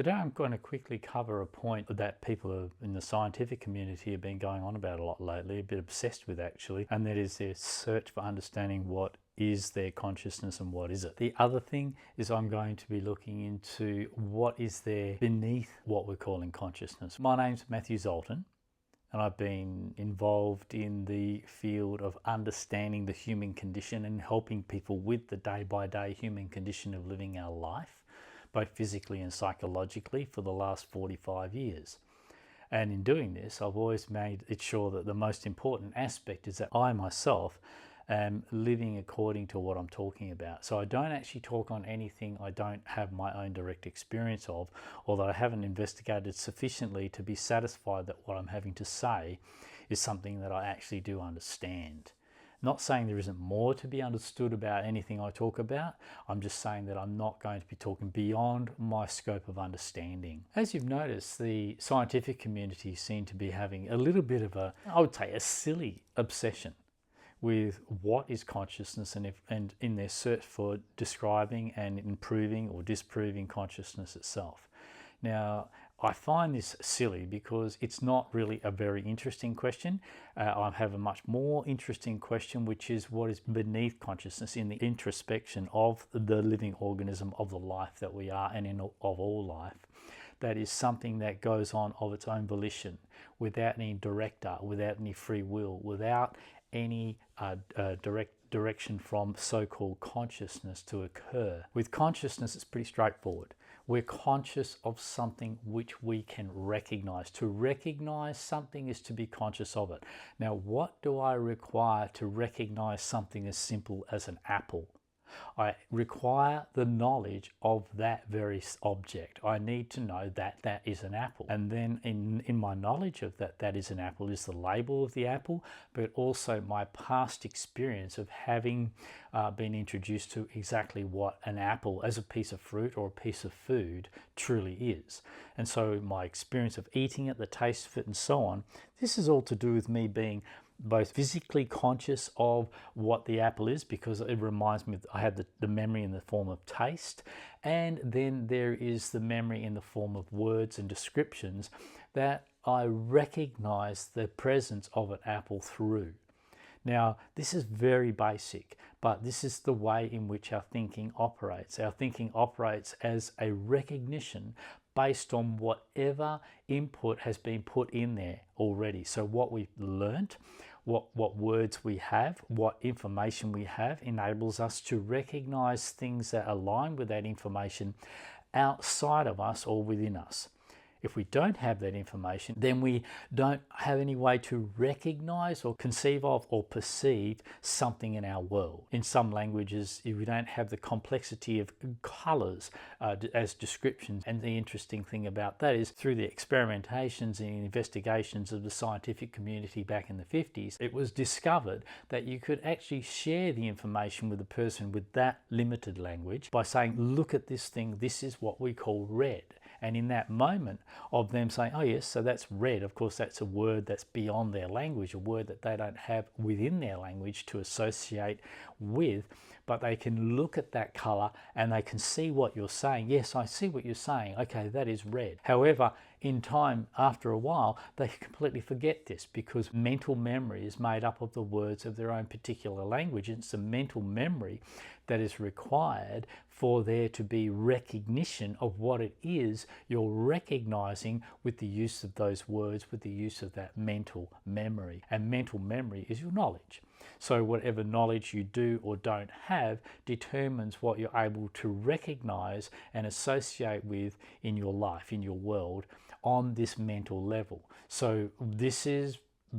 Today I'm going to quickly cover a point that people in the scientific community have been going on about a lot lately, a bit obsessed with actually, and that is their search for understanding what is their consciousness and what is it. The other thing is I'm going to be looking into what is there beneath what we're calling consciousness. My name's Matthew Zoltan, and I've been involved in the field of understanding the human condition and helping people with the day-by-day human condition of living our life, both physically and psychologically, for the last 45 years. And in doing this, I've always made it sure that the most important aspect is that I myself am living according to what I'm talking about. So I don't actually talk on anything I don't have my own direct experience of, or that I haven't investigated sufficiently to be satisfied that what I'm having to say is something that I actually do understand. Not saying there isn't more to be understood about anything I talk about. I'm just saying that I'm not going to be talking beyond my scope of understanding. As you've noticed, the scientific community seem to be having a little bit of a, I would say, a silly obsession with what is consciousness, and in their search for describing and improving or disproving consciousness itself. Now, I find this silly because it's not really a very interesting question. I have a much more interesting question, which is what is beneath consciousness in the introspection of the living organism of the life that we are, and of all life. That is something that goes on of its own volition, without any director, without any free will, without any direction from so-called consciousness to occur. With consciousness, it's pretty straightforward. We're conscious of something which we can recognize. To recognize something is to be conscious of it. Now, what do I require to recognize something as simple as an apple? I require the knowledge of that very object. I need to know that that is an apple. And then in my knowledge of that is an apple is the label of the apple, but also my past experience of having been introduced to exactly what an apple as a piece of fruit or a piece of food truly is. And so my experience of eating it, the taste of it, and so on, this is all to do with me being both physically conscious of what the apple is, because it reminds me I have the memory in the form of taste, and then there is the memory in the form of words and descriptions that I recognize the presence of an apple through. Now, this is very basic, but this is the way in which our thinking operates. Our thinking operates as a recognition based on whatever input has been put in there already. So what we've learnt, what words we have, what information we have, enables us to recognize things that align with that information outside of us or within us. If we don't have that information, then we don't have any way to recognize or conceive of or perceive something in our world. In some languages, we don't have the complexity of colors as descriptions. And the interesting thing about that is through the experimentations and investigations of the scientific community back in the 50s, it was discovered that you could actually share the information with a person with that limited language by saying, look at this thing, this is what we call red. And in that moment of them saying, oh yes, so that's red, of course that's a word that's beyond their language, a word that they don't have within their language to associate with, but they can look at that color and they can see what you're saying. Yes, I see what you're saying. Okay, that is red. However, in time, after a while, they completely forget this, because mental memory is made up of the words of their own particular language. It's the mental memory that is required for there to be recognition of what it is you're recognizing with the use of those words, with the use of that mental memory. And mental memory is your knowledge. So whatever knowledge you do or don't have determines what you're able to recognize and associate with in your life, in your world, on this mental level. So this is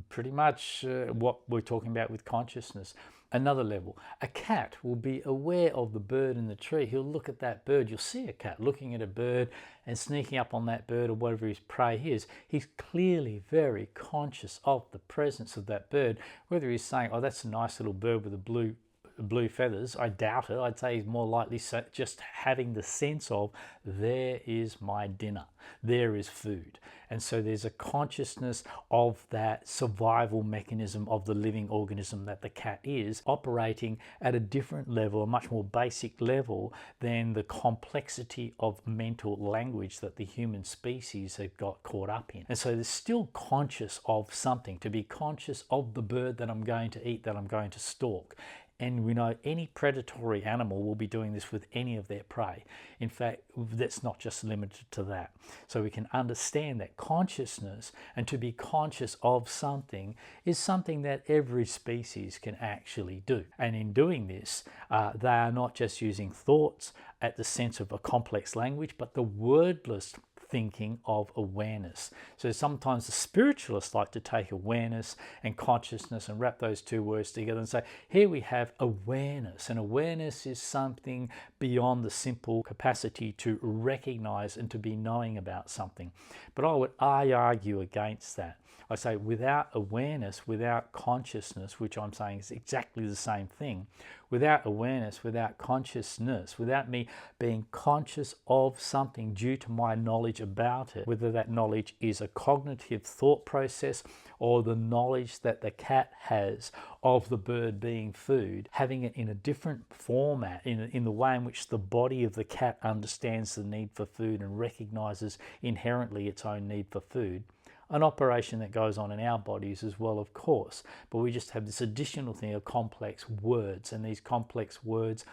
pretty much what we're talking about with consciousness. Another level, a cat will be aware of the bird in the tree. He'll look at that bird. You'll see a cat looking at a bird and sneaking up on that bird or whatever his prey is. He's clearly very conscious of the presence of that bird, whether he's saying, oh, that's a nice little bird with a blue blue feathers. I doubt it. I'd say he's more likely just having the sense of, there is my dinner, there is food. And so there's a consciousness of that survival mechanism of the living organism that the cat is, operating at a different level, a much more basic level than the complexity of mental language that the human species have got caught up in. And so they're still conscious of something, to be conscious of the bird that I'm going to eat, that I'm going to stalk. And we know any predatory animal will be doing this with any of their prey. In fact, that's not just limited to that. So we can understand that consciousness, and to be conscious of something, is something that every species can actually do. And in doing this, they are not just using thoughts at the sense of a complex language, but the wordless thinking of awareness. So sometimes the spiritualists like to take awareness and consciousness and wrap those two words together and say, here we have awareness, and awareness is something beyond the simple capacity to recognize and to be knowing about something. But I argue against that. I say without awareness, without consciousness, which I'm saying is exactly the same thing, without awareness, without consciousness, without me being conscious of something due to my knowledge about it, whether that knowledge is a cognitive thought process or the knowledge that the cat has of the bird being food, having it in a different format, in the way in which the body of the cat understands the need for food and recognizes inherently its own need for food. An operation that goes on in our bodies as well, of course, but we just have this additional thing of complex words, and these complex words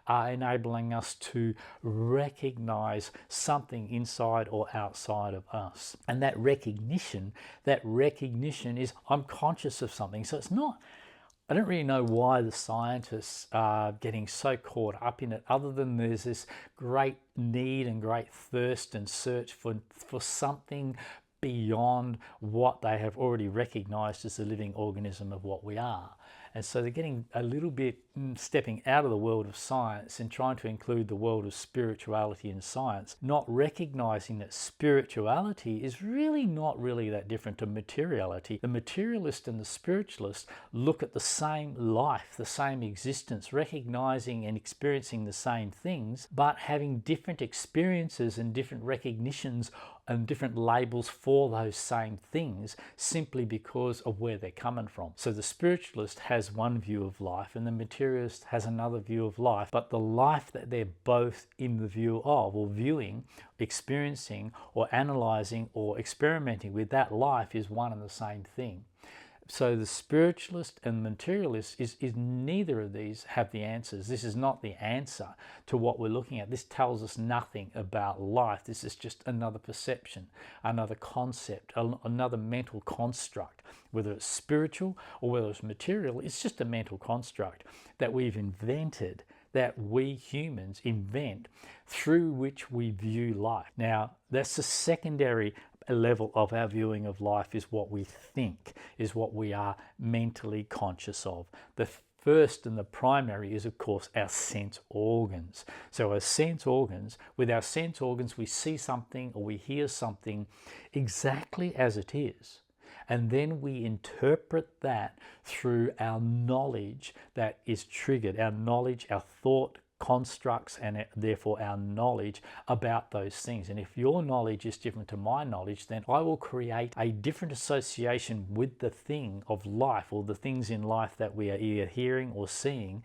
are enabling us to recognize something inside or outside of us. And that recognition is, I'm conscious of something. So it's not, I don't really know why the scientists are getting so caught up in it, other than there's this great need and great thirst and search for something beyond what they have already recognized as the living organism of what we are. And so they're getting a little bit stepping out of the world of science and trying to include the world of spirituality in science, not recognizing that spirituality is really not really that different to materiality. The materialist and the spiritualist look at the same life, the same existence, recognizing and experiencing the same things, but having different experiences and different recognitions and different labels for those same things, simply because of where they're coming from. So the spiritualist has one view of life and the materialist has another view of life, but the life that they're both in the view of, or viewing, experiencing, or analyzing, or experimenting with, that life is one and the same thing. So the spiritualist and the materialist is neither of these have the answers. This is not the answer to what we're looking at. This tells us nothing about life. This is just another perception, another concept, another mental construct. Whether it's spiritual or whether it's material, it's just a mental construct that we've invented, that we humans invent, through which we view life. Now, that's the secondary level of our viewing of life, is what we think, is what we are mentally conscious of. The first and the primary is, of course, our sense organs. So our sense organs, with our sense organs, we see something or we hear something exactly as it is. And then we interpret that through our knowledge that is triggered, our knowledge, our thought constructs, and therefore our knowledge about those things. And if your knowledge is different to my knowledge, then I will create a different association with the thing of life, or the things in life that we are either hearing or seeing,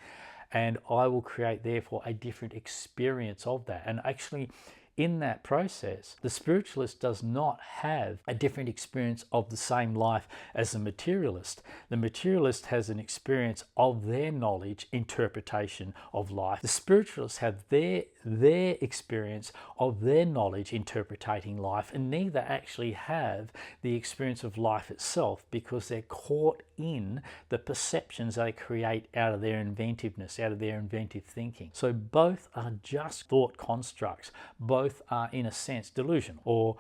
and I will create therefore a different experience of that. And actually, in that process, the spiritualist does not have a different experience of the same life as the materialist. The materialist has an experience of their knowledge, interpretation of life. The spiritualists have their experience of their knowledge, interpreting life, and neither actually have the experience of life itself, because they're caught in the perceptions they create out of their inventiveness, out of their inventive thinking. So both are just thought constructs. Both are, in a sense, delusional, or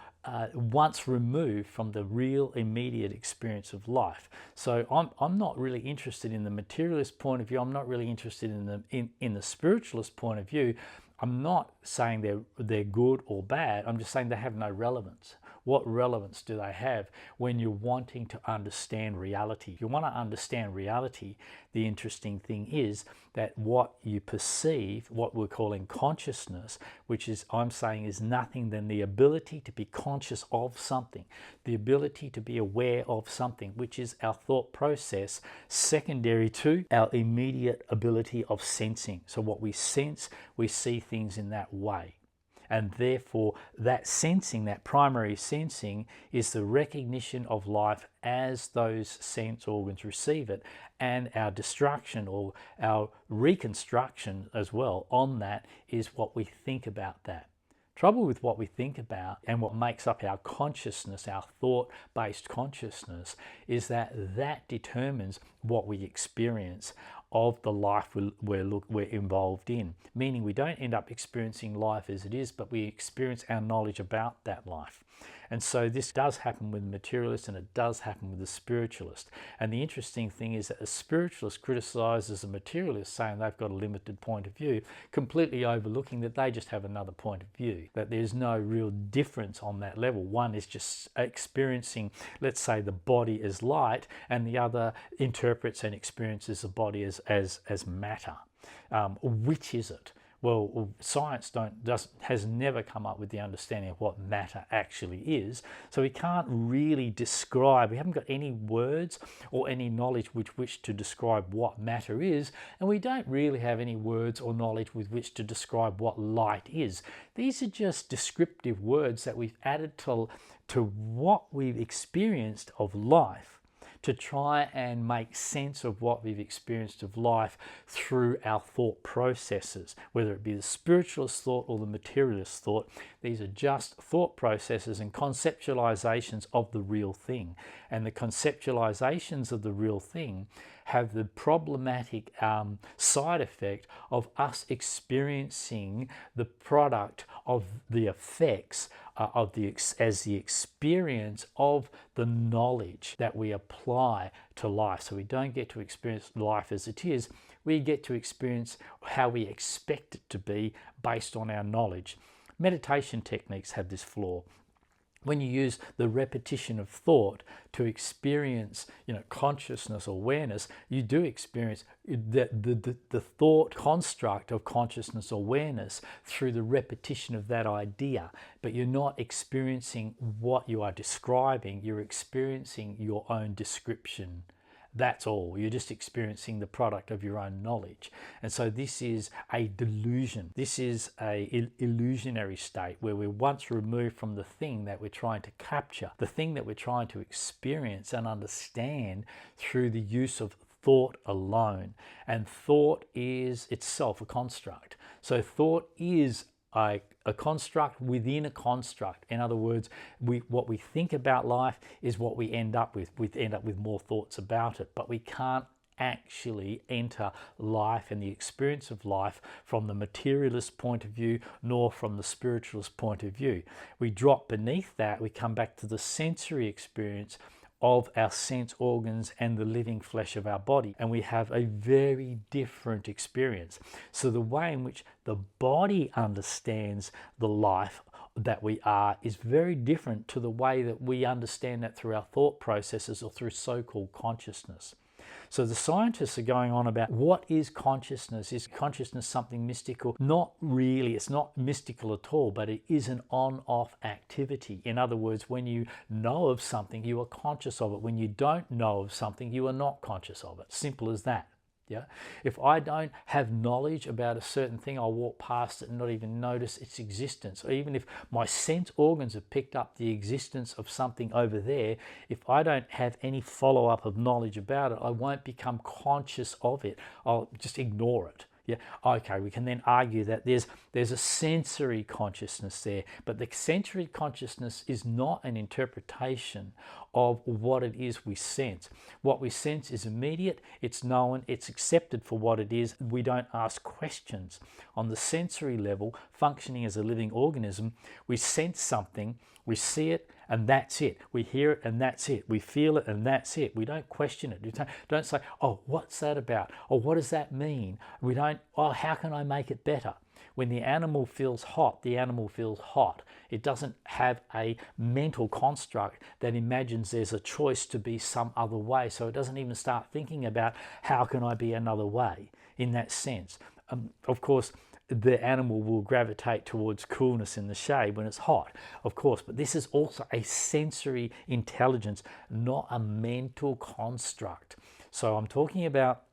once removed from the real immediate experience of life. So I'm not really interested in the materialist point of view. I'm not really interested in the spiritualist point of view. I'm not saying they're good or bad. I'm just saying they have no relevance. What relevance do they have when you're wanting to understand reality? If you want to understand reality, the interesting thing is that what you perceive, what we're calling consciousness, which is, I'm saying, is nothing than the ability to be conscious of something, the ability to be aware of something, which is our thought process, secondary to our immediate ability of sensing. So what we sense, we see things in that way. And therefore, that sensing, that primary sensing, is the recognition of life as those sense organs receive it, and our destruction or our reconstruction as well on that is what we think about that. Trouble with what we think about and what makes up our consciousness, our thought-based consciousness, is that that determines what we experience of the life we're involved in. Meaning we don't end up experiencing life as it is, but we experience our knowledge about that life. And so this does happen with the materialist, and it does happen with the spiritualist. And the interesting thing is that the spiritualist criticizes the materialist, saying they've got a limited point of view, completely overlooking that they just have another point of view, that there's no real difference on that level. One is just experiencing, let's say, the body as light, and the other interprets and experiences the body as matter. Which is it? Well, science has never come up with the understanding of what matter actually is. So we can't really describe, we haven't got any words or any knowledge with which to describe what matter is, and we don't really have any words or knowledge with which to describe what light is. These are just descriptive words that we've added to what we've experienced of life, to try and make sense of what we've experienced of life through our thought processes, whether it be the spiritualist thought or the materialist thought. These are just thought processes and conceptualizations of the real thing. And the conceptualizations of the real thing have the problematic side effect of us experiencing the product of the effects as the experience of the knowledge that we apply to life. So we don't get to experience life as it is, we get to experience how we expect it to be based on our knowledge. Meditation techniques have this flaw. When you use the repetition of thought to experience, consciousness, awareness, you do experience the thought construct of consciousness, awareness through the repetition of that idea. But you're not experiencing what you are describing, you're experiencing your own description. That's all. You're just experiencing the product of your own knowledge. And so this is a delusion. This is an illusionary state where we're once removed from the thing that we're trying to capture, the thing that we're trying to experience and understand through the use of thought alone. And thought is itself a construct. So thought is a construct within a construct. In other words, what we think about life is what we end up with. We end up with more thoughts about it, but we can't actually enter life and the experience of life from the materialist point of view, nor from the spiritualist point of view. We drop beneath that, we come back to the sensory experience of our sense organs and the living flesh of our body, and we have a very different experience. So the way in which the body understands the life that we are is very different to the way that we understand that through our thought processes or through so-called consciousness. So the scientists are going on about what is consciousness? Is consciousness something mystical? Not really. It's not mystical at all, but it is an on-off activity. In other words, when you know of something, you are conscious of it. When you don't know of something, you are not conscious of it. Simple as that. Yeah. If I don't have knowledge about a certain thing, I'll walk past it and not even notice its existence. Or even if my sense organs have picked up the existence of something over there, if I don't have any follow-up of knowledge about it, I won't become conscious of it. I'll just ignore it. Yeah, okay, we can then argue that there's a sensory consciousness there, but the sensory consciousness is not an interpretation of what it is we sense. What we sense is immediate, it's known, it's accepted for what it is. We don't ask questions. On the sensory level, functioning as a living organism, we sense something, we see it, and that's it. We hear it, and that's it. We feel it, and that's it. We don't question it. We don't say, oh, what's that about? Or what does that mean? We don't, oh, how can I make it better? When the animal feels hot, the animal feels hot. It doesn't have a mental construct that imagines there's a choice to be some other way. So it doesn't even start thinking about how can I be another way in that sense. Of course, the animal will gravitate towards coolness in the shade when it's hot, of course, but this is also a sensory intelligence, not a mental construct. So I'm talking about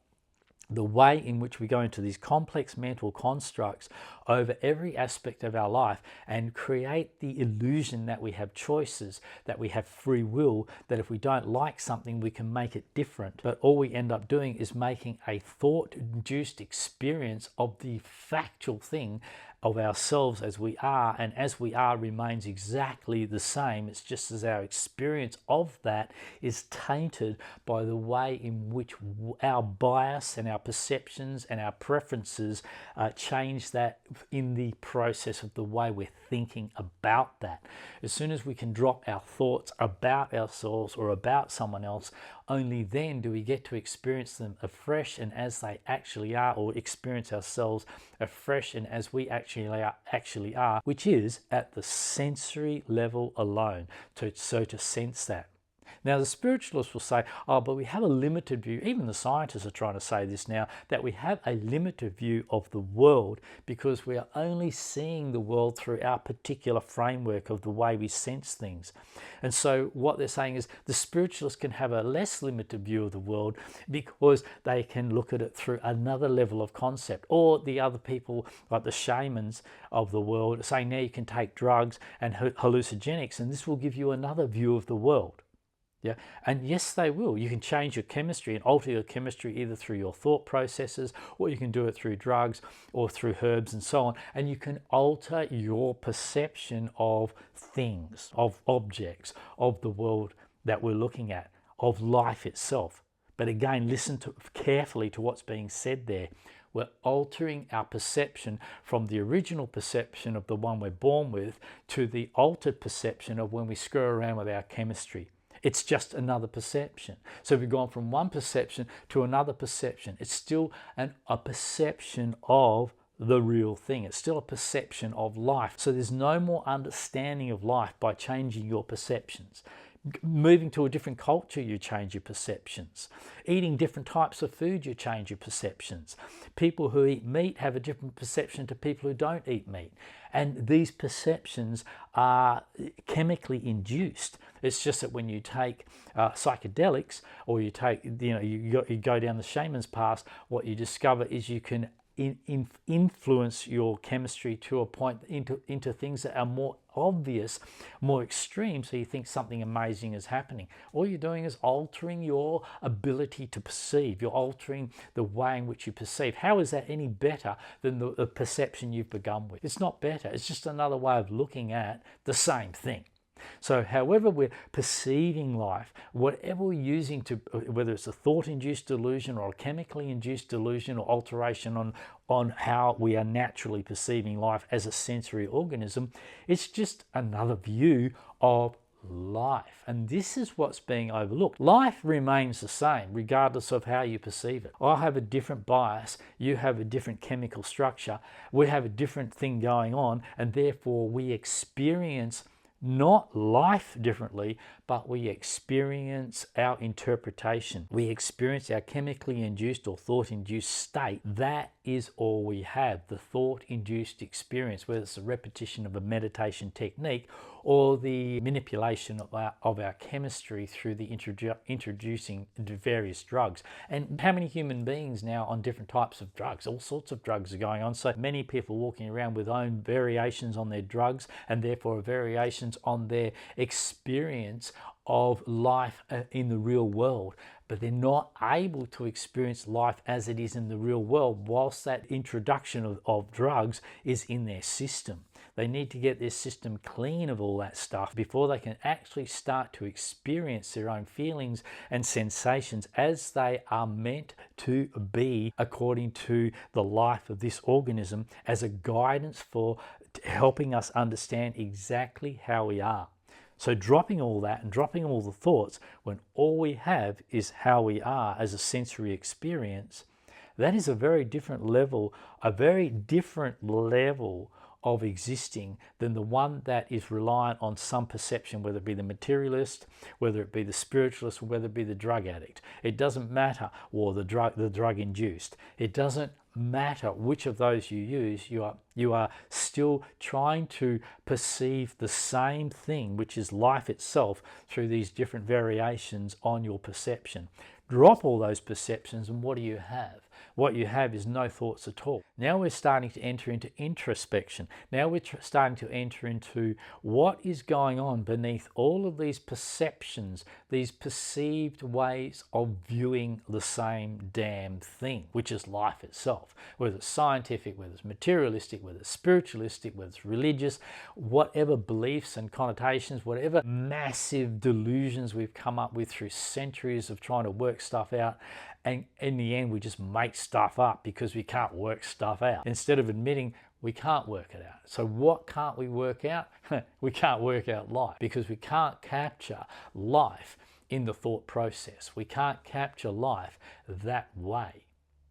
the way in which we go into these complex mental constructs over every aspect of our life and create the illusion that we have choices, that we have free will, that if we don't like something, we can make it different. But all we end up doing is making a thought-induced experience of the factual thing of ourselves as we are, and as we are remains exactly the same. It's just as our experience of that is tainted by the way in which our bias and our perceptions and our preferences change that in the process of the way we're thinking about that. As soon as we can drop our thoughts about ourselves or about someone else, only then do we get to experience them afresh and as they actually are, or experience ourselves afresh and as we actually are, which is at the sensory level alone. So to sense that. Now, the spiritualists will say, oh, but we have a limited view. Even the scientists are trying to say this now, that we have a limited view of the world because we are only seeing the world through our particular framework of the way we sense things. And so what they're saying is the spiritualists can have a less limited view of the world because they can look at it through another level of concept. Or the other people, like the shamans of the world, are saying now you can take drugs and hallucinogenics, and this will give you another view of the world. Yeah, and yes, they will. You can change your chemistry and alter your chemistry either through your thought processes, or you can do it through drugs or through herbs and so on. And you can alter your perception of things, of objects, of the world that we're looking at, of life itself. But again, listen carefully to what's being said there. We're altering our perception from the original perception of the one we're born with to the altered perception of when we screw around with our chemistry. It's just another perception. So we've gone from one perception to another perception. It's still a perception of the real thing. It's still a perception of life. So there's no more understanding of life by changing your perceptions. Moving to a different culture, you change your perceptions. Eating different types of food, you change your perceptions. People who eat meat have a different perception to people who don't eat meat. And these perceptions are chemically induced. It's just that when you take psychedelics, or you take, you go down the shaman's path, what you discover is you can influence your chemistry to a point into things that are more obvious, more extreme, so you think something amazing is happening. All you're doing is altering your ability to perceive. You're altering the way in which you perceive. How is that any better than the perception you've begun with? It's not better. It's just another way of looking at the same thing. So however we're perceiving life, whatever we're using to, whether it's a thought-induced delusion or a chemically induced delusion or alteration on how we are naturally perceiving life as a sensory organism, it's just another view of life. And this is what's being overlooked. Life remains the same regardless of how you perceive it. I have a different bias, you have a different chemical structure, we have a different thing going on, and therefore we experience not life differently, but we experience our interpretation. We experience our chemically induced or thought-induced state. That is all we have, the thought-induced experience, whether it's a repetition of a meditation technique or the manipulation of our chemistry through the introducing various drugs. And how many human beings now on different types of drugs? All sorts of drugs are going on. So many people walking around with own variations on their drugs, and therefore variations on their experience of life in the real world. But they're not able to experience life as it is in the real world whilst that introduction of drugs is in their system. They need to get their system clean of all that stuff before they can actually start to experience their own feelings and sensations as they are meant to be according to the life of this organism, as a guidance for helping us understand exactly how we are. So dropping all that and dropping all the thoughts, when all we have is how we are as a sensory experience, That is a very different level, of existing than the one that is reliant on some perception, whether it be the materialist, whether it be the spiritualist, or whether it be the drug addict. It doesn't matter, or the drug induced. It doesn't matter which of those you use. You are still trying to perceive the same thing, which is life itself, through these different variations on your perception. Drop all those perceptions, and what do you have? What you have is no thoughts at all. Now we're starting to enter into introspection. Now we're starting to enter into what is going on beneath all of these perceptions, these perceived ways of viewing the same damn thing, which is life itself. Whether it's scientific, whether it's materialistic, whether it's spiritualistic, whether it's religious, whatever beliefs and connotations, whatever massive delusions we've come up with through centuries of trying to work stuff out, and in the end we just make stuff up because we can't work stuff out, instead of admitting we can't work it out. So what can't we work out? We can't work out life, because we can't capture life in the thought process. We can't capture life that way.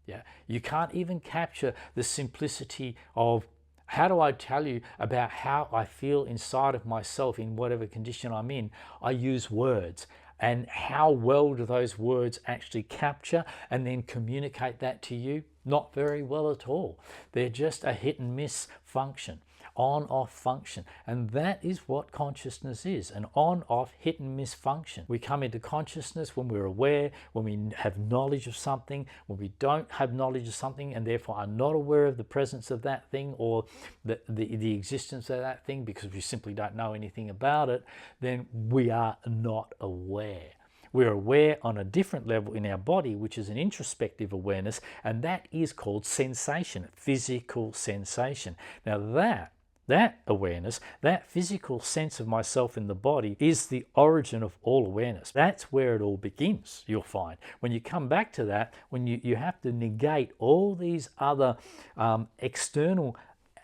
Yeah, you can't even capture the simplicity of, how do I tell you about how I feel inside of myself in whatever condition I'm in? I use words. And how well do those words actually capture and then communicate that to you? Not very well at all. They're just a hit and miss function, on-off function. And that is what consciousness is, an on-off, hit and miss function. We come into consciousness when we're aware, when we have knowledge of something, when we don't have knowledge of something and therefore are not aware of the presence of that thing or the existence of that thing because we simply don't know anything about it, then we are not aware. We're aware on a different level in our body, which is an introspective awareness, and that is called sensation, physical sensation. Now that awareness, that physical sense of myself in the body, is the origin of all awareness. That's where it all begins, you'll find. When you come back to that, when you have to negate all these other external,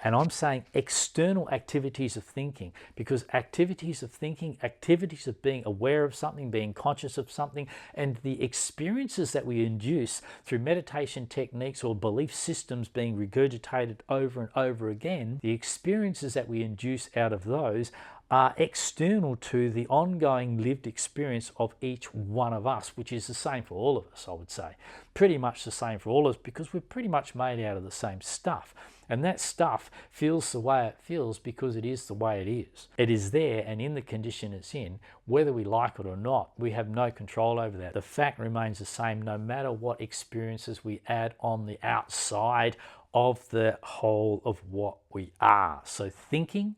and I'm saying external activities of thinking, because activities of thinking, activities of being aware of something, being conscious of something, and the experiences that we induce through meditation techniques or belief systems being regurgitated over and over again, the experiences that we induce out of those are external to the ongoing lived experience of each one of us, which is the same for all of us, I would say. Pretty much the same for all of us, because we're pretty much made out of the same stuff. And that stuff feels the way it feels because it is the way it is. It is there, and in the condition it's in, whether we like it or not, we have no control over that. The fact remains the same no matter what experiences we add on the outside of the whole of what we are. So thinking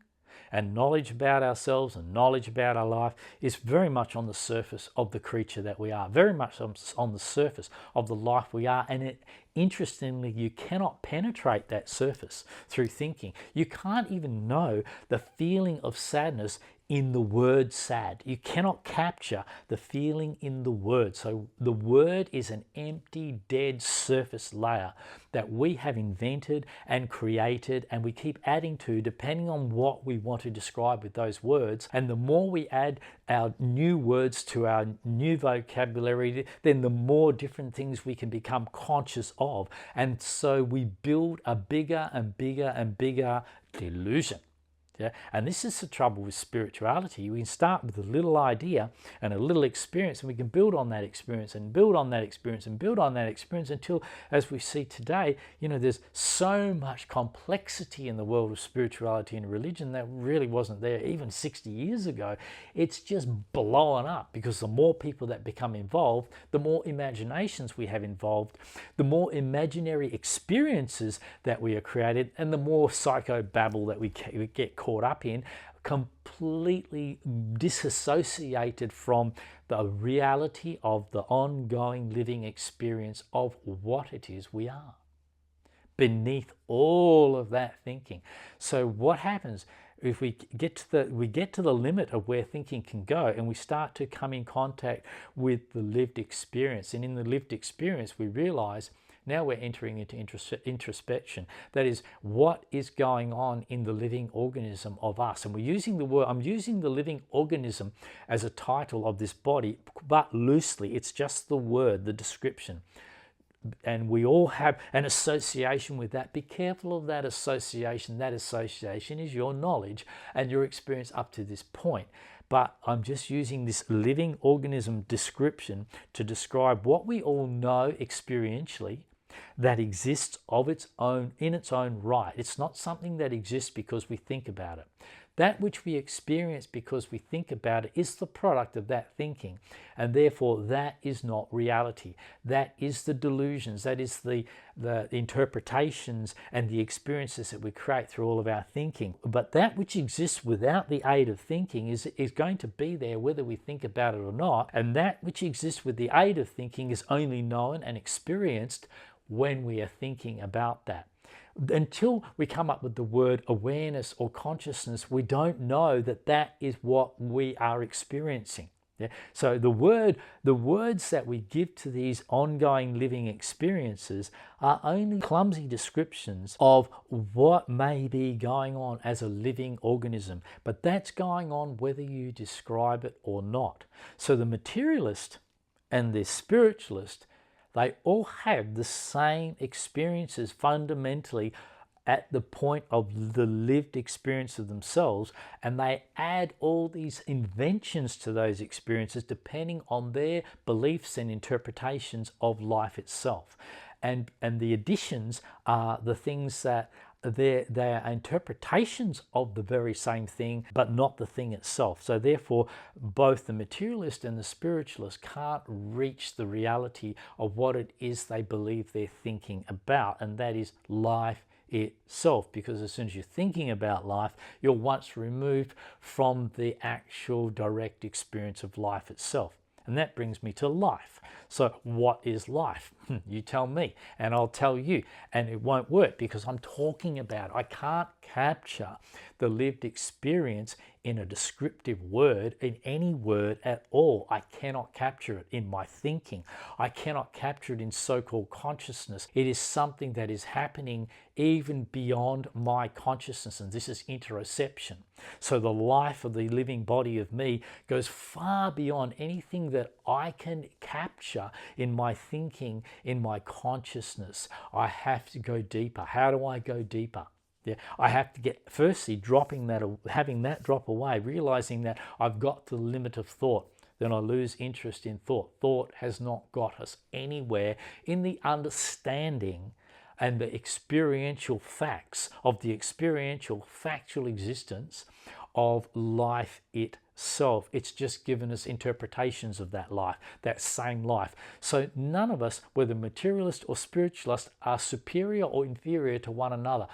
and knowledge about ourselves and knowledge about our life is very much on the surface of the creature that we are, very much on the surface of the life we are. And interestingly, you cannot penetrate that surface through thinking. You can't even know the feeling of sadness in the word sad. You cannot capture the feeling in the word. So the word is an empty, dead surface layer that we have invented and created, and we keep adding to depending on what we want to describe with those words. And the more we add our new words to our new vocabulary, then the more different things we can become conscious of. And so we build a bigger and bigger and bigger delusion. Yeah? And this is the trouble with spirituality. We can start with a little idea and a little experience, and we can build on that experience and build on that experience and build on that experience until, as we see today, there's so much complexity in the world of spirituality and religion that really wasn't there even 60 years ago. It's just blowing up because the more people that become involved, the more imaginations we have involved, the more imaginary experiences that we are created, and the more psychobabble that we get caught up in, completely disassociated from the reality of the ongoing living experience of what it is we are beneath all of that thinking. So what happens if we get to the limit of where thinking can go, and we start to come in contact with the lived experience, and in the lived experience we realize now we're entering into introspection. That is, what is going on in the living organism of us? And we're using the word, I'm using the living organism as a title of this body, but loosely. It's just the word, the description. and we all have an association with that. Be careful of that association. That association is your knowledge and your experience up to this point. But I'm just using this living organism description to describe what we all know experientially that exists of its own, in its own right. It's not something that exists because we think about it. That which we experience because we think about it is the product of that thinking, and therefore that is not reality. That is the delusions, that is the interpretations and the experiences that we create through all of our thinking. But that which exists without the aid of thinking is going to be there whether we think about it or not, and that which exists with the aid of thinking is only known and experienced when we are thinking about that. Until we come up with the word awareness or consciousness, we don't know that that is what we are experiencing. Yeah? So the words that we give to these ongoing living experiences are only clumsy descriptions of what may be going on as a living organism. But that's going on whether you describe it or not. So the materialist and the spiritualist, they all have the same experiences fundamentally at the point of the lived experience of themselves, and they add all these inventions to those experiences depending on their beliefs and interpretations of life itself. And the additions are the things that they are interpretations of the very same thing, but not the thing itself. So therefore, both the materialist and the spiritualist can't reach the reality of what it is they believe they're thinking about, and that is life itself. Because as soon as you're thinking about life, you're once removed from the actual direct experience of life itself. And that brings me to life. So what is life? You tell me and I'll tell you, and it won't work because I'm talking about it. I can't capture the lived experience in a descriptive word, in any word at all. I cannot capture it in my thinking. I cannot capture it in so-called consciousness. It is something that is happening even beyond my consciousness, and this is introspection. So the life of the living body of me goes far beyond anything that I can capture in my thinking, in my consciousness. I have to go deeper. How do I go deeper? Yeah, I have to get, firstly, having that drop away, realizing that I've got to the limit of thought. Then I lose interest in thought. Thought has not got us anywhere in the understanding and the experiential facts of the experiential factual existence of life itself. It's just given us interpretations of that life, that same life. So none of us, whether materialist or spiritualist, are superior or inferior to one another.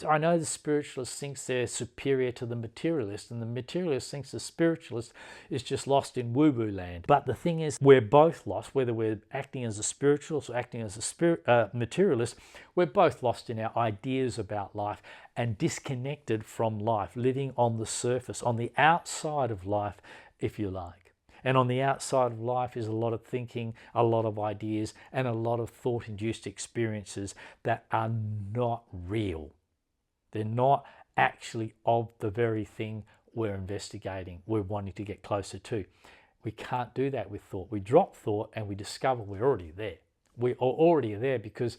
I know the spiritualist thinks they're superior to the materialist, and the materialist thinks the spiritualist is just lost in woo-woo land. But the thing is, we're both lost, whether we're acting as a spiritualist or acting as a materialist, we're both lost in our ideas about life and disconnected from life, living on the surface, on the outside of life, if you like. And on the outside of life is a lot of thinking, a lot of ideas, and a lot of thought-induced experiences that are not real. They're not actually of the very thing we're investigating, we're wanting to get closer to. We can't do that with thought. We drop thought and we discover we're already there. We are already there because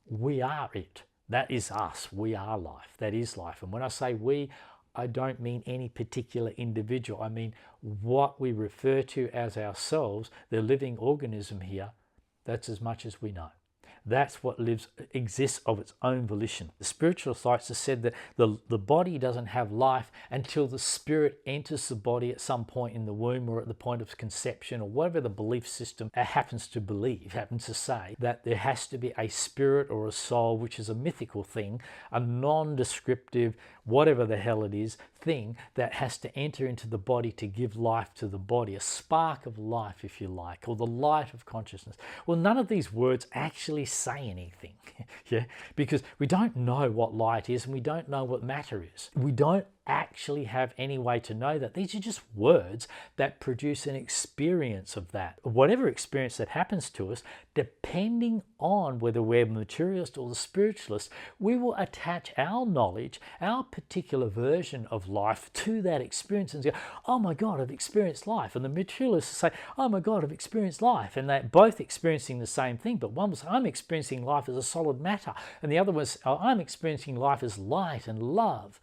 we are it. That is us. We are life. That is life. And when I say we, I don't mean any particular individual. I mean what we refer to as ourselves, the living organism here. That's as much as we know. That's what exists of its own volition. The spiritualist likes to say that the body doesn't have life until the spirit enters the body at some point in the womb or at the point of conception, or whatever the belief system happens to say, that there has to be a spirit or a soul, which is a mythical thing, a non-descriptive, whatever the hell it is, thing that has to enter into the body to give life to the body, a spark of life, if you like, or the light of consciousness. Well, none of these words actually say anything, yeah, because we don't know what light is and we don't know what matter is. We don't actually have any way to know that. These are just words that produce an experience of that. Whatever experience that happens to us, depending on whether we're materialist or the spiritualist, we will attach our knowledge, our particular version of life to that experience and go, oh my God, I've experienced life. And the materialists say, oh my God, I've experienced life. And they're both experiencing the same thing. But one was, I'm experiencing life as a solid matter. And the other was, oh, I'm experiencing life as light and love.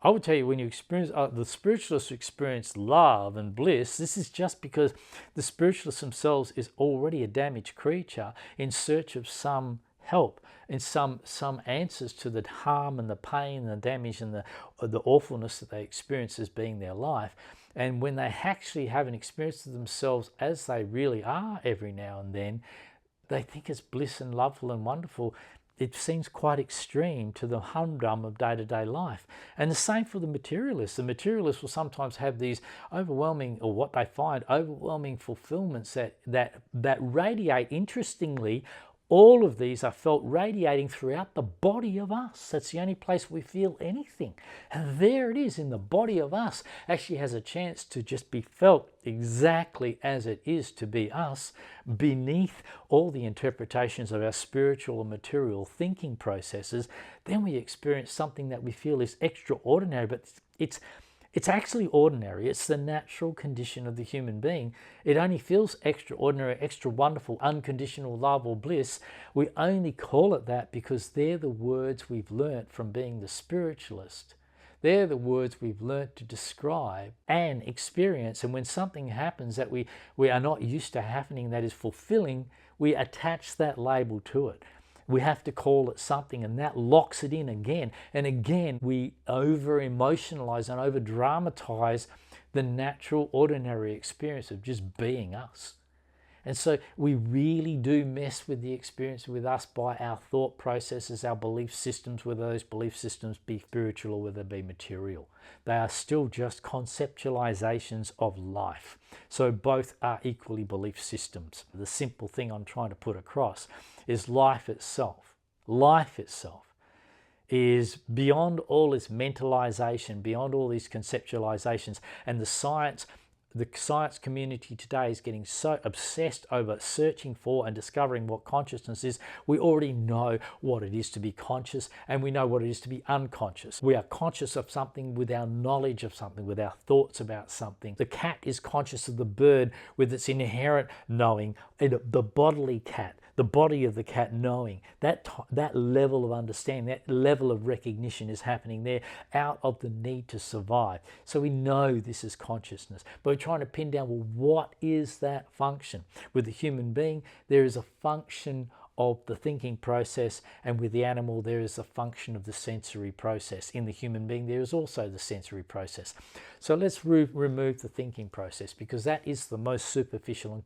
I would tell you, when you experience, the spiritualists experience love and bliss, this is just because the spiritualist themselves is already a damaged creature in search of some help and some answers to the harm and the pain and the damage and the awfulness that they experience as being their life. And when they actually have an experience of themselves as they really are every now and then, they think it's bliss and lovely and wonderful. It seems quite extreme to the humdrum of day-to-day life. And the same for the materialists. The materialists will sometimes have these overwhelming, or what they find, overwhelming fulfillments that radiate. Interestingly, all of these are felt radiating throughout the body of us. That's the only place we feel anything. And there it is in the body of us. Actually has a chance to just be felt exactly as it is to be us, beneath all the interpretations of our spiritual and material thinking processes. Then we experience something that we feel is extraordinary, but it's actually ordinary. It's the natural condition of the human being. It only feels extraordinary, extra wonderful, unconditional love or bliss. We only call it that because they're the words we've learnt from being the spiritualist. They're the words we've learnt to describe and experience. And when something happens that we are not used to happening, that is fulfilling, we attach that label to it. We have to call it something, and that locks it in again. And again, we over-emotionalize and over-dramatize the natural, ordinary experience of just being us. And so we really do mess with the experience with us by our thought processes, our belief systems, whether those belief systems be spiritual or whether they be material. They are still just conceptualizations of life. So both are equally belief systems. The simple thing I'm trying to put across is life itself. Life itself is beyond all its mentalization, beyond all these conceptualizations, and the science community today is getting so obsessed over searching for and discovering what consciousness is. We already know what it is to be conscious, and we know what it is to be unconscious. We are conscious of something with our knowledge of something, with our thoughts about something. The cat is conscious of the bird with its inherent knowing, the bodily cat, the body of the cat knowing. That level of understanding, that level of recognition is happening there out of the need to survive. So we know this is consciousness, but we're trying to pin down, well, what is that function? With the human being, there is a function of the thinking process, and with the animal there is a function of the sensory process. In the human being there is also the sensory process. So let's remove the thinking process, because that is the most superficial and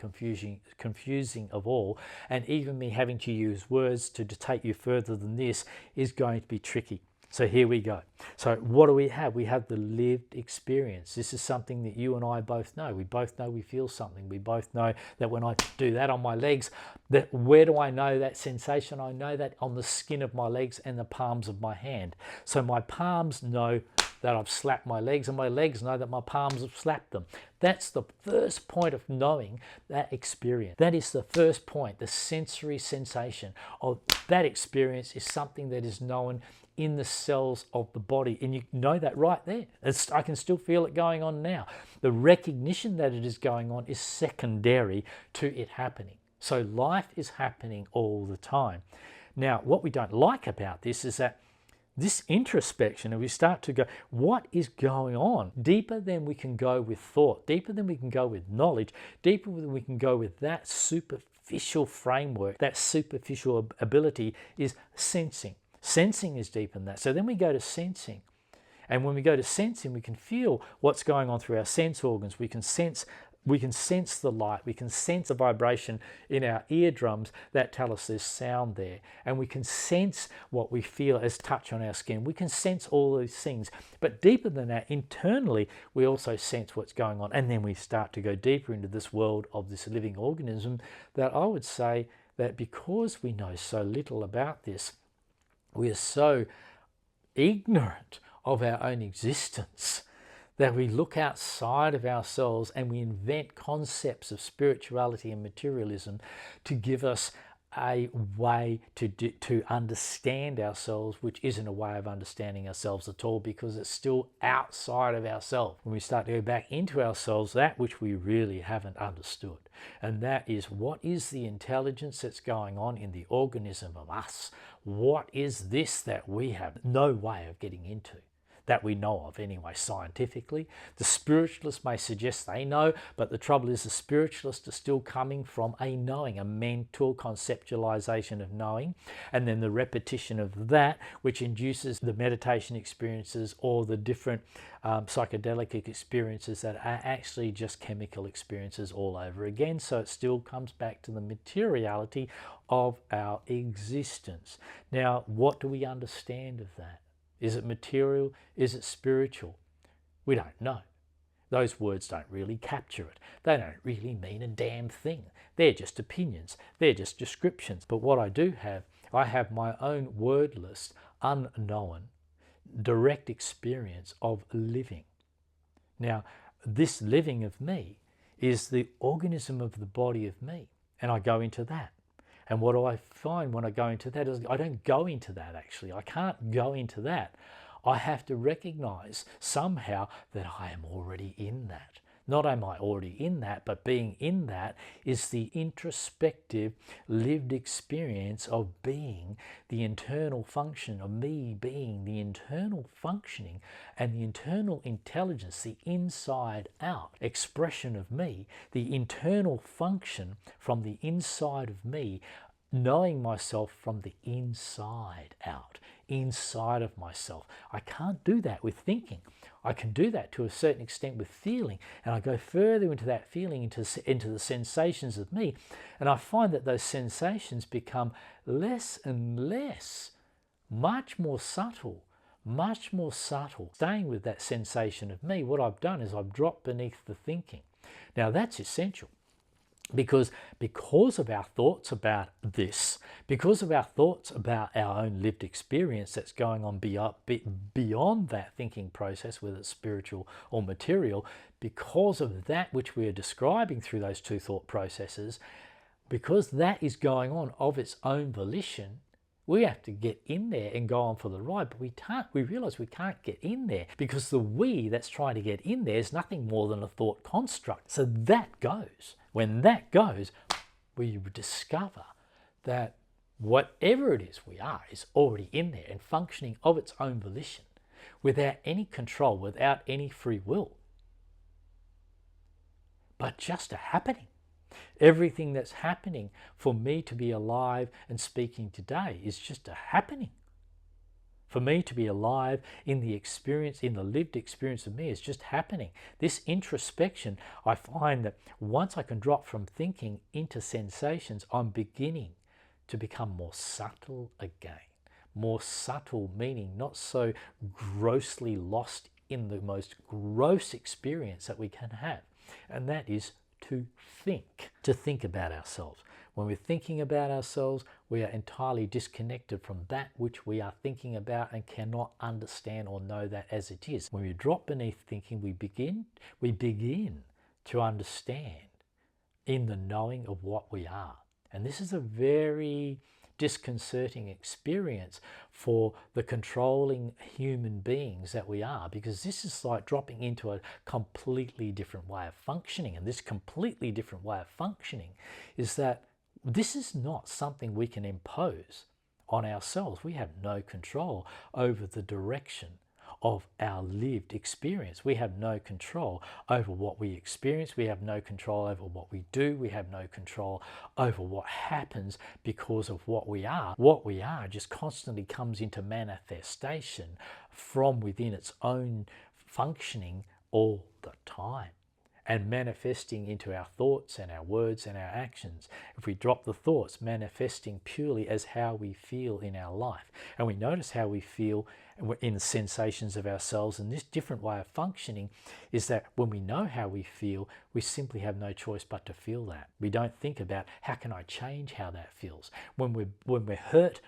confusing of all, and even me having to use words to take you further than this is going to be tricky. So here we go. So what do we have? We have the lived experience. This is something that you and I both know. We both know we feel something. We both know that when I do that on my legs, that where do I know that sensation? I know that on the skin of my legs and the palms of my hand. So my palms know that I've slapped my legs, and my legs know that my palms have slapped them. That's the first point of knowing that experience. That is the first point. The sensory sensation of that experience is something that is known in the cells of the body, and you know that right there. I can still feel it going on now. The recognition that it is going on is secondary to it happening. So life is happening all the time. Now, what we don't like about this is that this introspection, and we start to go, what is going on? Deeper than we can go with thought, deeper than we can go with knowledge, deeper than we can go with that superficial framework, that superficial ability is sensing. Sensing is deep in that. So then we go to sensing. And when we go to sensing, we can feel what's going on through our sense organs. We can sense the light. We can sense a vibration in our eardrums that tell us there's sound there. And we can sense what we feel as touch on our skin. We can sense all these things. But deeper than that, internally, we also sense what's going on. And then we start to go deeper into this world of this living organism, that I would say that because we know so little about this, we are so ignorant of our own existence, that we look outside of ourselves and we invent concepts of spirituality and materialism to give us a way to understand ourselves, which isn't a way of understanding ourselves at all, because it's still outside of ourselves. When we start to go back into ourselves, that which we really haven't understood, and that is, what is the intelligence that's going on in the organism of us? What is this that we have no way of getting into? That we know of anyway, scientifically. The spiritualists may suggest they know, but the trouble is the spiritualists are still coming from a knowing, a mental conceptualization of knowing, and then the repetition of that, which induces the meditation experiences or the different psychedelic experiences that are actually just chemical experiences all over again. So it still comes back to the materiality of our existence. Now, what do we understand of that? Is it material? Is it spiritual? We don't know. Those words don't really capture it. They don't really mean a damn thing. They're just opinions. They're just descriptions. But what I do have, I have my own wordless, unknown, direct experience of living. Now, this living of me is the organism of the body of me, and I go into that. And what do I find when I go into that is I don't go into that, actually. I can't go into that. I have to recognize somehow that I am already in that. Not am I already in that, but being in that is the introspective lived experience of being the internal function of me, being the internal functioning and the internal intelligence, the inside out expression of me, the internal function from the inside of me, knowing myself from the inside out, inside of myself. I can't do that with thinking. I can do that to a certain extent with feeling, and I go further into that feeling, into the sensations of me, and I find that those sensations become less and less, much more subtle. Staying with that sensation of me, what I've done is I've dropped beneath the thinking. Now that's essential. Because of our thoughts about this, because of our thoughts about our own lived experience that's going on beyond that thinking process, whether it's spiritual or material, because of that which we are describing through those two thought processes, because that is going on of its own volition, we have to get in there and go on for the ride, but we realize we can't get in there because the we that's trying to get in there is nothing more than a thought construct. So that goes. When that goes, we discover that whatever it is we are is already in there and functioning of its own volition, without any control, without any free will, but just a happening. Everything that's happening for me to be alive and speaking today is just a happening. For me to be alive in the experience, in the lived experience of me, is just happening. This introspection, I find that once I can drop from thinking into sensations, I'm beginning to become more subtle again. More subtle, meaning not so grossly lost in the most gross experience that we can have. And that is to think about ourselves. When we're thinking about ourselves, we are entirely disconnected from that which we are thinking about and cannot understand or know that as it is. When we drop beneath thinking, we begin to understand in the knowing of what we are. And this is a very disconcerting experience for the controlling human beings that we are, because this is like dropping into a completely different way of functioning. And this completely different way of functioning is that this is not something we can impose on ourselves. We have no control over the direction of our lived experience. We have no control over what we experience. We have no control over what we do. We have no control over what happens because of what we are. What we are just constantly comes into manifestation from within its own functioning all the time, and manifesting into our thoughts and our words and our actions. If we drop the thoughts, manifesting purely as how we feel in our life, and we notice how we feel in the sensations of ourselves. And this different way of functioning is that when we know how we feel, we simply have no choice but to feel that. We don't think about how can I change how that feels. When we're hurt,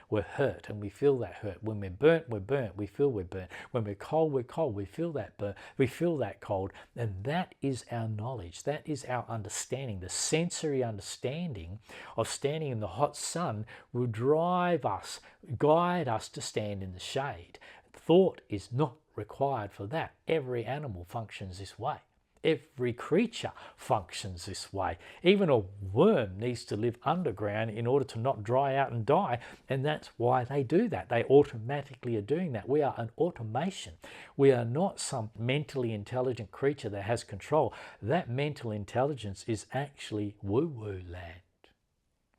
and we feel that hurt. When we're burnt, we feel we're burnt. When we're cold, we feel that burnt. We feel that cold. And that is our knowledge. That is our understanding. The sensory understanding of standing in the hot sun will drive us, guide us to stand in the shade. Thought is not required for that. Every animal functions this way. Every creature functions this way. Even a worm needs to live underground in order to not dry out and die, and that's why they do that. They automatically are doing that. We are an automation. We are not some mentally intelligent creature that has control. That mental intelligence is actually woo-woo land.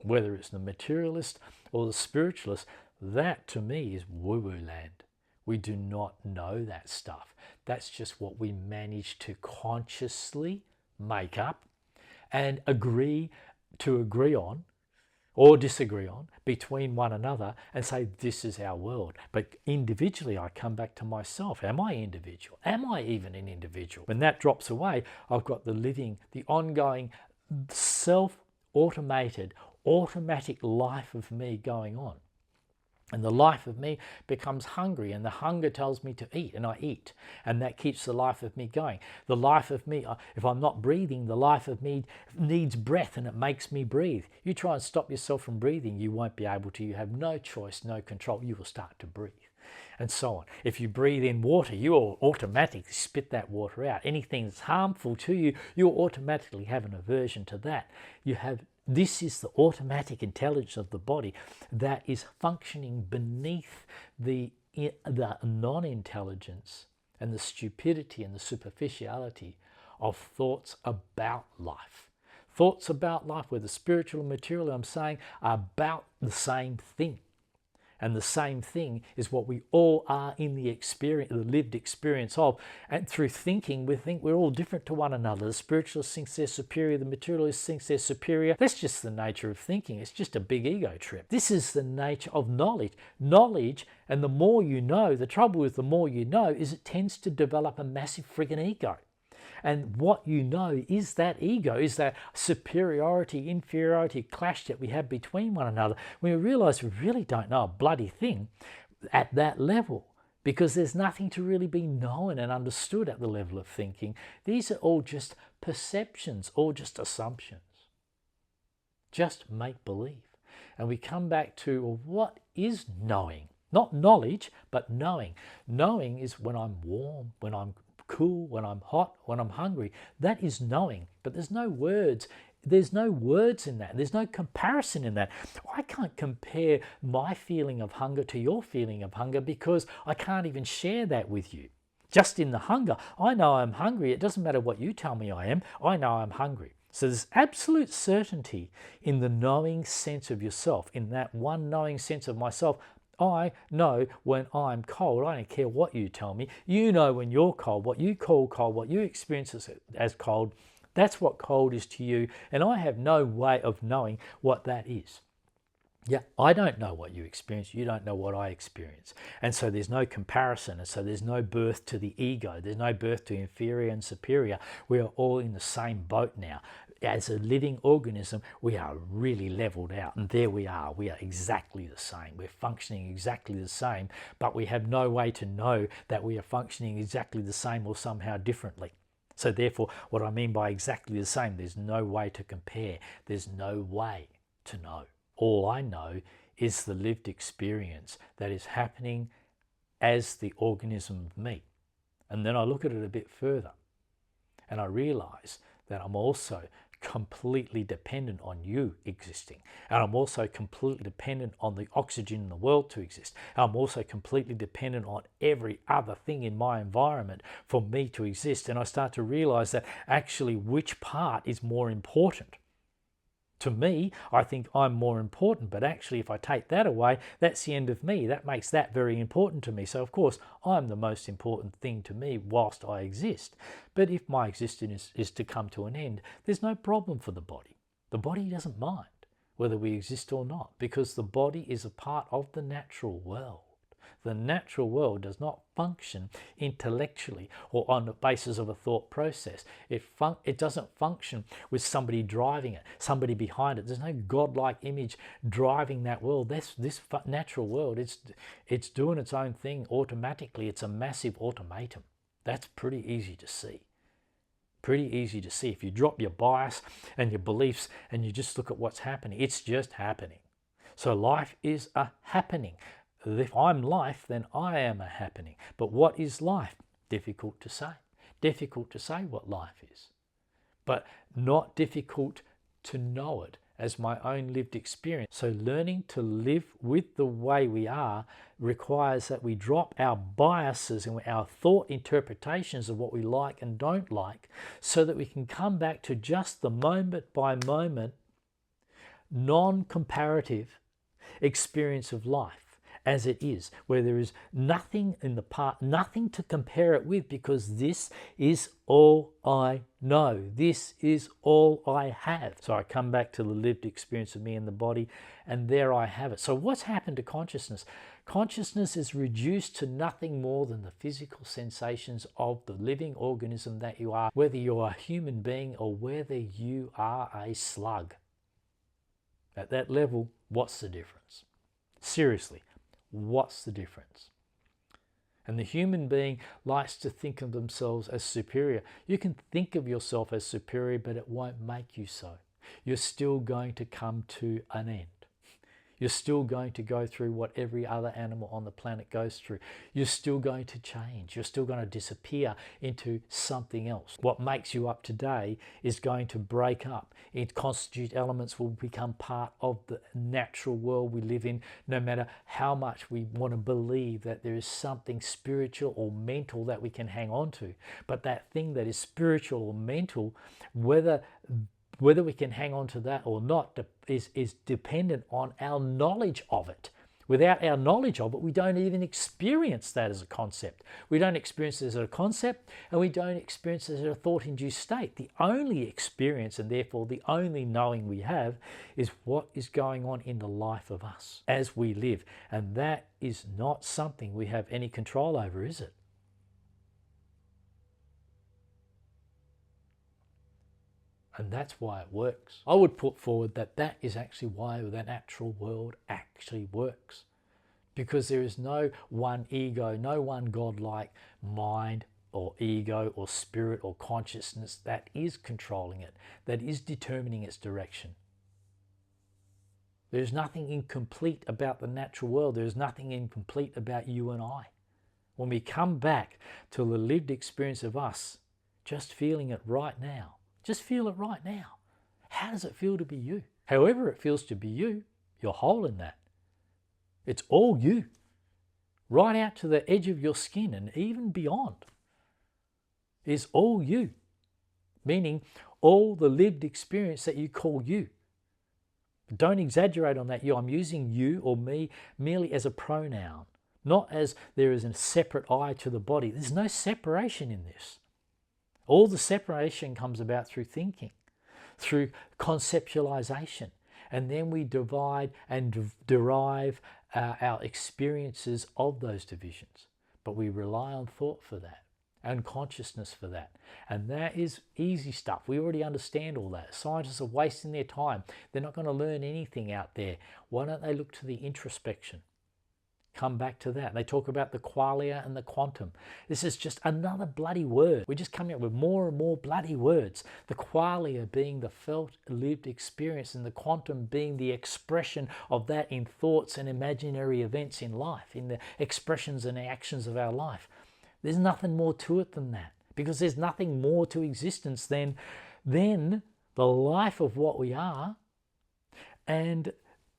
Whether it's the materialist or the spiritualist, that to me is woo-woo land. We do not know that stuff. That's just what we manage to consciously make up and agree on or disagree on between one another and say, this is our world. But individually, I come back to myself. Am I individual? Am I even an individual? When that drops away, I've got the ongoing, self-automated, automatic life of me going on. And the life of me becomes hungry, and the hunger tells me to eat, and I eat. And that keeps the life of me going. The life of me, if I'm not breathing, the life of me needs breath, and it makes me breathe. You try and stop yourself from breathing, you won't be able to. You have no choice, no control. You will start to breathe. And so on. If you breathe in water, you will automatically spit that water out. Anything that's harmful to you, you'll automatically have an aversion to that. This is the automatic intelligence of the body that is functioning beneath the non-intelligence and the stupidity and the superficiality of thoughts about life. Thoughts about life, whether spiritual or material, I'm saying, are about the same thing. And the same thing is what we all are in the experience, the lived experience of. And through thinking, we think we're all different to one another. The spiritualist thinks they're superior. The materialist thinks they're superior. That's just the nature of thinking. It's just a big ego trip. This is the nature of knowledge. Knowledge, and the more you know, the trouble with the more you know is it tends to develop a massive friggin' ego. And what you know is that ego, is that superiority, inferiority clash that we have between one another. We realize we really don't know a bloody thing at that level, because there's nothing to really be known and understood at the level of thinking. These are all just perceptions, all just assumptions. Just make believe. And we come back to, well, what is knowing? Not knowledge, but knowing. Knowing is when I'm warm, when I'm cool, when I'm hot, when I'm hungry. That is knowing, but there's no words. There's no words in that. There's no comparison in that. I can't compare my feeling of hunger to your feeling of hunger because I can't even share that with you. Just in the hunger, I know I'm hungry. It doesn't matter what you tell me I am. I know I'm hungry. So there's absolute certainty in the knowing sense of yourself, in that one knowing sense of myself. I know when I'm cold. I don't care what you tell me. You know when you're cold, what you call cold, what you experience as cold. That's what cold is to you. And I have no way of knowing what that is. Yeah, I don't know what you experience. You don't know what I experience. And so there's no comparison. And so there's no birth to the ego. There's no birth to inferior and superior. We are all in the same boat now. As a living organism, we are really leveled out. And there we are. We are exactly the same. We're functioning exactly the same, but we have no way to know that we are functioning exactly the same or somehow differently. So therefore, what I mean by exactly the same, there's no way to compare. There's no way to know. All I know is the lived experience that is happening as the organism of me. And then I look at it a bit further and I realize that I'm also completely dependent on you existing. And I'm also completely dependent on the oxygen in the world to exist. And I'm also completely dependent on every other thing in my environment for me to exist. And I start to realize that actually which part is more important. To me, I think I'm more important, but actually if I take that away, that's the end of me. That makes that very important to me. So of course, I'm the most important thing to me whilst I exist. But if my existence is to come to an end, there's no problem for the body. The body doesn't mind whether we exist or not, because the body is a part of the natural world. The natural world does not function intellectually or on the basis of a thought process. It doesn't function with somebody driving it, somebody behind it. There's no godlike image driving that world. This natural world, it's doing its own thing automatically. It's a massive automaton. That's pretty easy to see. Pretty easy to see. If you drop your bias and your beliefs and you just look at what's happening, it's just happening. So life is a happening. If I'm life, then I am a happening. But what is life? Difficult to say. Difficult to say what life is. But not difficult to know it as my own lived experience. So learning to live with the way we are requires that we drop our biases and our thought interpretations of what we like and don't like, so that we can come back to just the moment by moment, non-comparative experience of life as it is, where there is nothing in the past, nothing to compare it with, because this is all I know. This is all I have. So I come back to the lived experience of me in the body, and there I have it. So what's happened to consciousness? Consciousness is reduced to nothing more than the physical sensations of the living organism that you are, whether you're a human being or whether you are a slug. At that level, what's the difference? Seriously, what's the difference? And the human being likes to think of themselves as superior. You can think of yourself as superior, but it won't make you so. You're still going to come to an end. You're still going to go through what every other animal on the planet goes through. You're still going to change. You're still going to disappear into something else. What makes you up today is going to break up. Constituent elements will become part of the natural world we live in, no matter how much we want to believe that there is something spiritual or mental that we can hang on to. But that thing that is spiritual or mental, whether we can hang on to that or not is dependent on our knowledge of it. Without our knowledge of it, we don't even experience that as a concept. We don't experience it as a concept, and we don't experience it as a thought-induced state. The only experience, and therefore the only knowing we have, is what is going on in the life of us as we live. And that is not something we have any control over, is it? And that's why it works. I would put forward that that is actually why the natural world actually works. Because there is no one ego, no one godlike mind or ego or spirit or consciousness that is controlling it, that is determining its direction. There's nothing incomplete about the natural world. There's nothing incomplete about you and I. When we come back to the lived experience of us, just feeling it right now, just feel it right now. How does it feel to be you? However it feels to be you, you're whole in that. It's all you. Right out to the edge of your skin and even beyond is all you. Meaning all the lived experience that you call you. Don't exaggerate on that you. I'm using you or me merely as a pronoun, not as there is a separate I to the body. There's no separation in this. All the separation comes about through thinking, through conceptualization, and then we divide and derive our experiences of those divisions. But we rely on thought for that and consciousness for that. And that is easy stuff. We already understand all that. Scientists are wasting their time. They're not going to learn anything out there. Why don't they look to the introspection? Come back to that. They talk about the qualia and the quantum. This is just another bloody word. We're just coming up with more and more bloody words. The qualia being the felt, lived experience, and the quantum being the expression of that in thoughts and imaginary events in life, in the expressions and actions of our life. There's nothing more to it than that, because there's nothing more to existence than the life of what we are and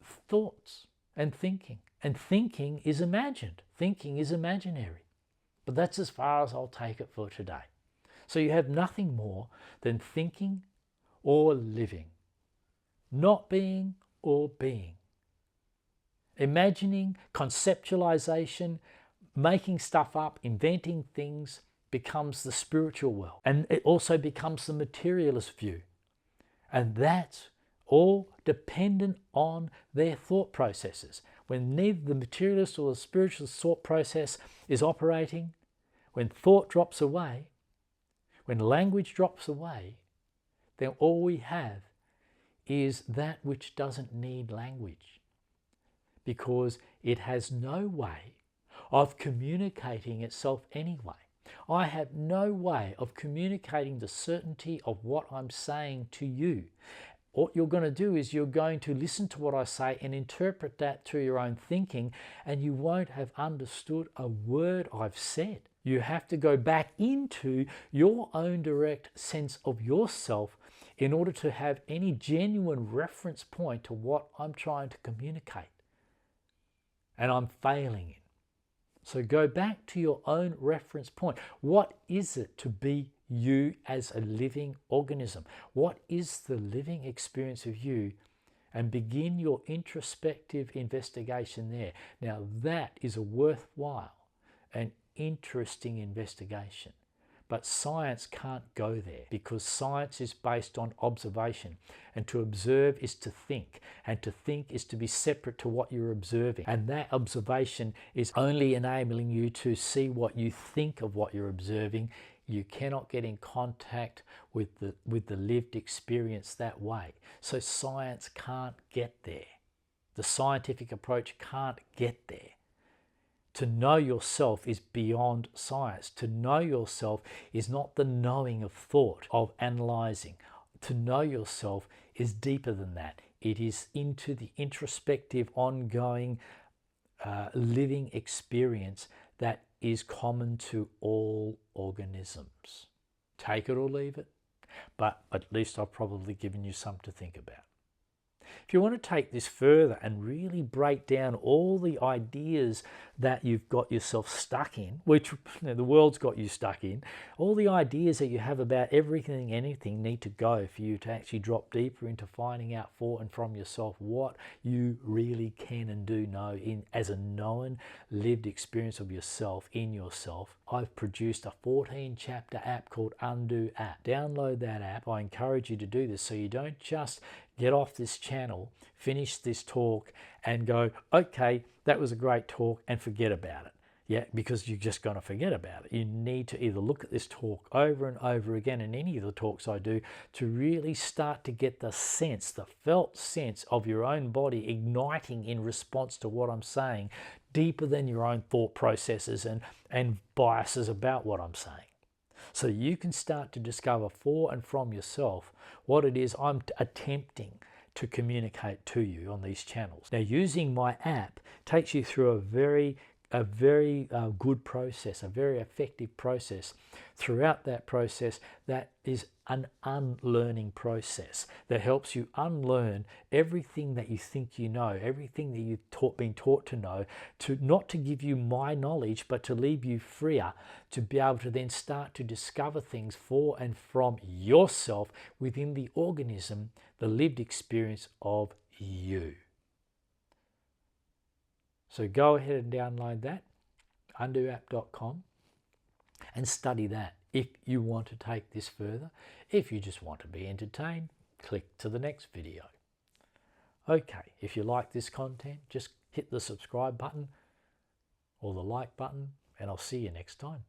thoughts and thinking. And thinking is imagined. Thinking is imaginary. But that's as far as I'll take it for today. So you have nothing more than thinking or living. Not being or being. Imagining, conceptualization, making stuff up, inventing things becomes the spiritual world. And it also becomes the materialist view. And that's all dependent on their thought processes. when neither the materialist or the spiritualist thought process is operating, when thought drops away, when language drops away, then all we have is that which doesn't need language, because it has no way of communicating itself anyway. I have no way of communicating the certainty of what I'm saying to you. What you're going to do is you're going to listen to what I say and interpret that through your own thinking, and you won't have understood a word I've said. You have to go back into your own direct sense of yourself in order to have any genuine reference point to what I'm trying to communicate. And I'm failing in. So go back to your own reference point. What is it to be you as a living organism? What is the living experience of you? And begin your introspective investigation there. Now that is a worthwhile and interesting investigation. But science can't go there, because science is based on observation. And to observe is to think. And to think is to be separate to what you're observing. And that observation is only enabling you to see what you think of what you're observing. You cannot get in contact with the lived experience that way. So science can't get there. The scientific approach can't get there. To know yourself is beyond science. To know yourself is not the knowing of thought, of analyzing. To know yourself is deeper than that. It is into the introspective, ongoing, living experience that is common to all organisms. Take it or leave it, but at least I've probably given you some to think about. If you want to take this further and really break down all the ideas that you've got yourself stuck in, which the world's got you stuck in, all the ideas that you have about everything and anything need to go for you to actually drop deeper into finding out for and from yourself what you really can and do know as a known, lived experience of yourself, in yourself. I've produced a 14-chapter app called Undo App. Download that app. I encourage you to do this so you don't just get off this channel, finish this talk and go, okay, that was a great talk, and forget about it. Yeah, because you're just going to forget about it. You need to either look at this talk over and over again in any of the talks I do to really start to get the sense, the felt sense of your own body igniting in response to what I'm saying, deeper than your own thought processes and biases about what I'm saying. So you can start to discover for and from yourself what it is I'm attempting to communicate to you on these channels. Now, using my app takes you through a very good process, a very effective process. Throughout that process, that is an unlearning process that helps you unlearn everything that you think you know, everything that you've been taught to know, to not to give you my knowledge, but to leave you freer to be able to then start to discover things for and from yourself within the organism, the lived experience of you. So go ahead and download that, undoapp.com, and study that if you want to take this further. If you just want to be entertained, click to the next video. Okay, if you like this content, just hit the subscribe button or the like button, and I'll see you next time.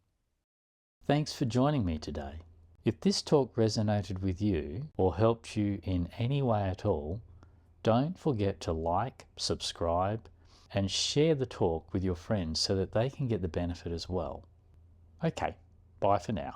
Thanks for joining me today. If this talk resonated with you or helped you in any way at all, don't forget to like, subscribe, and share the talk with your friends so that they can get the benefit as well. Okay, bye for now.